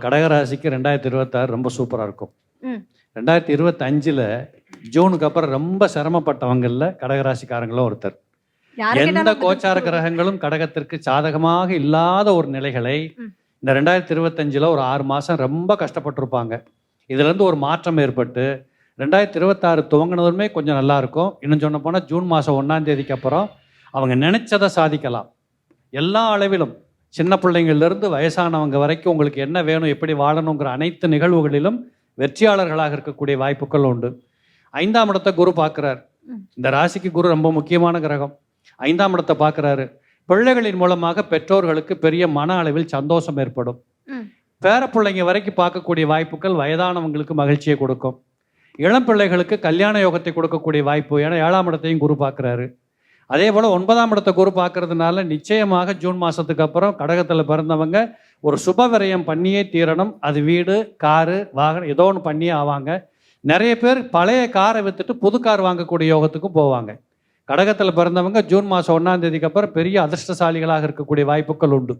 கடகராசிக்கு 2026 ரொம்ப சூப்பராக இருக்கும். ம். 2025ல் ஜூனுக்கு அப்புறம் ரொம்ப சிரமப்பட்டவங்களில் கடகராசிக்காரங்களும் ஒருத்தர். யாரை எந்த கேட்டாலும் கோச்சார அப்படித்தான் கிரகங்களும் கடகத்திற்கு சாதகமாக இல்லாத ஒரு நிலைகளை ம். இந்த 2025ல் ஒரு 6 மாதம் ரொம்ப கஷ்டப்பட்டிருப்பாங்க. இதுலேருந்து ஒரு மாற்றம் ஏற்பட்டு 2026 துவங்கினதுமே கொஞ்சம் நல்லா இருக்கும். இன்னும் சொன்ன போனால் ஜூன் மாதம் 1ஆம் தேதிக்கு அப்புறம் அவங்க நினைச்சதை சாதிக்கலாம். எல்லா அளவிலும் சின்ன பிள்ளைங்கள்லேருந்து வயசானவங்க வரைக்கும் உங்களுக்கு என்ன வேணும், எப்படி வாழணுங்கிற அனைத்து நிகழ்வுகளிலும் வெற்றியாளர்களாக இருக்கக்கூடிய வாய்ப்புகள் உண்டு. 5ஆம் இடத்தை குரு பார்க்குறார். ம். இந்த ராசிக்கு குரு ரொம்ப முக்கியமான கிரகம். 5ஆம் இடத்தை பார்க்குறாரு. பிள்ளைகளின் மூலமாக பெற்றோர்களுக்கு பெரிய மன அளவில் சந்தோஷம் ஏற்படும். ம். பேர பிள்ளைங்க வரைக்கும் பார்க்கக்கூடிய வாய்ப்புகள் வயதானவங்களுக்கு மகிழ்ச்சியை கொடுக்கும். இளம் பிள்ளைகளுக்கு கல்யாண யோகத்தை கொடுக்கக்கூடிய வாய்ப்பு. ஏன்னா 7ஆம் இடத்தையும் குரு பார்க்குறாரு. அதே போல் 9ஆம் இடத்தை குரு பார்க்கறதுனால நிச்சயமாக ஜூன் மாதத்துக்கு அப்புறம் கடகத்தில் பிறந்தவங்க ஒரு சுப விரயம் பண்ணியே தீரணும். அது வீடு, காரு, வாகனம் ஏதோ ஒன்று பண்ணியே ஆவாங்க. நிறைய பேர் பழைய காரை விற்றுட்டு புது கார் வாங்கக்கூடிய யோகத்துக்கும் போவாங்க. கடகத்தில் பிறந்தவங்க ஜூன் மாதம் 1ஆம் தேதிக்கு அப்புறம் பெரிய அதிர்ஷ்டசாலிகளாக இருக்கக்கூடிய வாய்ப்புகள் உண்டு.